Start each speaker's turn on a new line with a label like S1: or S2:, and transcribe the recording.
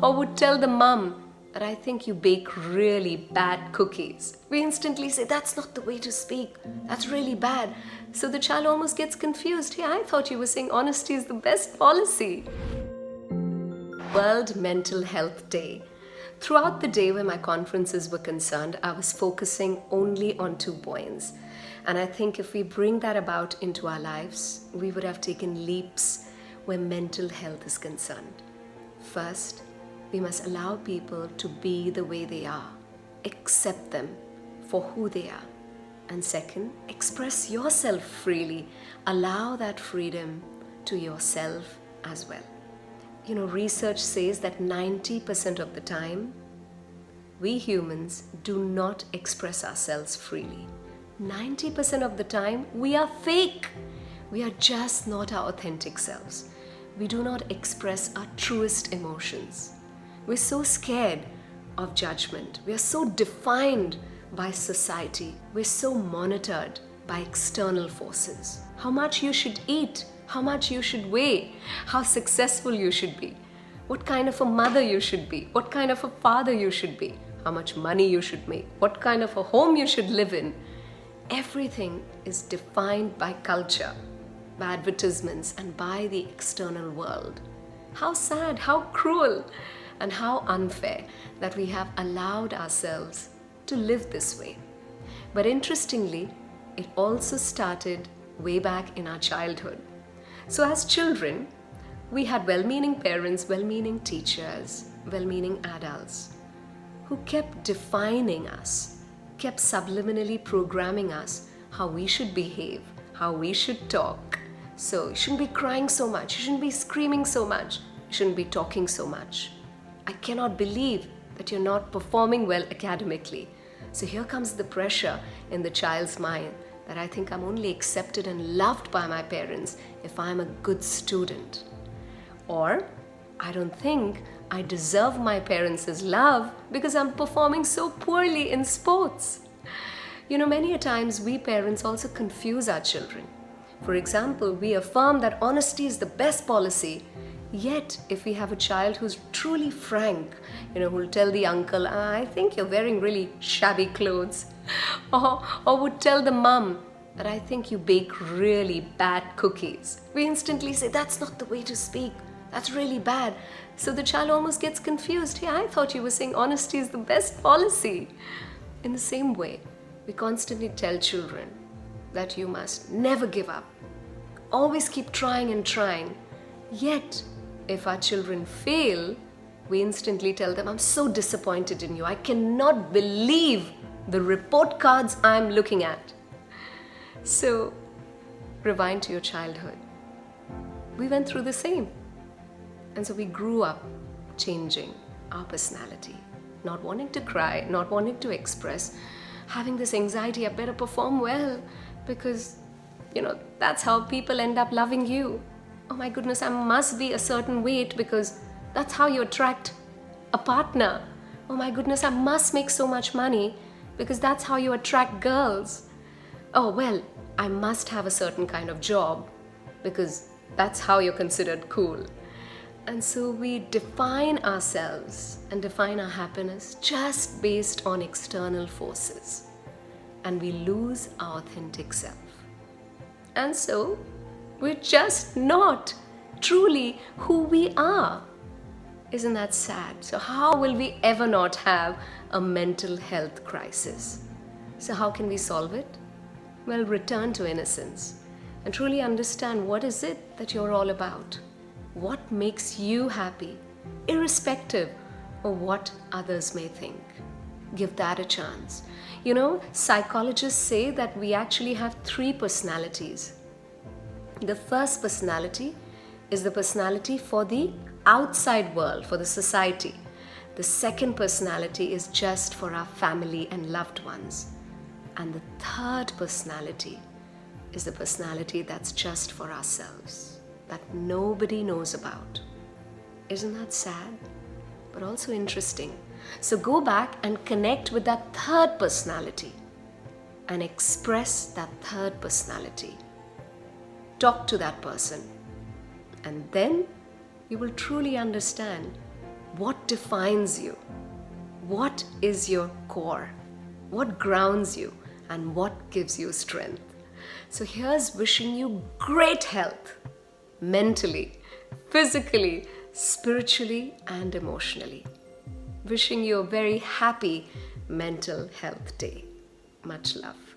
S1: Or would tell the mum that I think you bake really bad cookies. We instantly say, that's not the way to speak. That's really bad. So the child almost gets confused. Hey, I thought you were saying honesty is the best policy. World Mental Health Day. Throughout the day when my conferences were concerned, I was focusing only on 2 points. And I think if we bring that about into our lives, we would have taken leaps where mental health is concerned. First, we must allow people to be the way they are. Accept them for who they are. And second, express yourself freely. Allow that freedom to yourself as well. You know, research says that 90% of the time, we humans do not express ourselves freely. 90% of the time, we are fake. We are just not our authentic selves. We do not express our truest emotions. We're so scared of judgment. We are so defined by society. We're so monitored by external forces. How much you should eat, how much you should weigh, how successful you should be, what kind of a mother you should be, what kind of a father you should be, how much money you should make, what kind of a home you should live in. Everything is defined by culture, by advertisements, and by the external world. How sad, how cruel, and how unfair that we have allowed ourselves to live this way. But interestingly, it also started way back in our childhood. So as children, we had well-meaning parents, well-meaning teachers, well-meaning adults who kept defining us, kept subliminally programming us how we should behave, how we should talk. So you shouldn't be crying so much, you shouldn't be screaming so much, you shouldn't be talking so much. I cannot believe that you're not performing well academically. So here comes the pressure in the child's mind that I think I'm only accepted and loved by my parents if I'm a good student. Or I don't think I deserve my parents' love because I'm performing so poorly in sports. You know, many a times we parents also confuse our children. For example, we affirm that honesty is the best policy. Yet, if we have a child who's truly frank, who'll tell the uncle, I think you're wearing really shabby clothes. Or would tell the mum that I think you bake really bad cookies. We instantly say, that's not the way to speak. That's really bad. So the child almost gets confused. Hey, I thought you were saying honesty is the best policy. In the same way, we constantly tell children that you must never give up. Always keep trying and trying. Yet, if our children fail, we instantly tell them, I'm so disappointed in you. I cannot believe the report cards I'm looking at. So, rewind to your childhood. We went through the same. And so we grew up changing our personality, not wanting to cry, not wanting to express, having this anxiety, I better perform well because, that's how people end up loving you. Oh my goodness, I must be a certain weight because that's how you attract a partner. Oh my goodness, I must make so much money because that's how you attract girls. Oh well, I must have a certain kind of job because that's how you're considered cool. And so we define ourselves and define our happiness just based on external forces. And we lose our authentic self. And so we're just not truly who we are. Isn't that sad? So how will we ever not have a mental health crisis? So how can we solve it? Well, return to innocence and truly understand what is it that you're all about. What makes you happy, irrespective of what others may think. Give that a chance. Psychologists say that we actually have 3 personalities. The first personality is the personality for the outside world, for the society. The second personality is just for our family and loved ones. And the third personality is the personality that's just for ourselves, that nobody knows about. Isn't that sad? But also interesting. So go back and connect with that third personality and express that third personality. Talk to that person. And then you will truly understand What defines you? What is your core? What grounds you? And what gives you strength? So here's wishing you great health, mentally, physically, spiritually, and emotionally. Wishing you a very happy mental health day. Much love.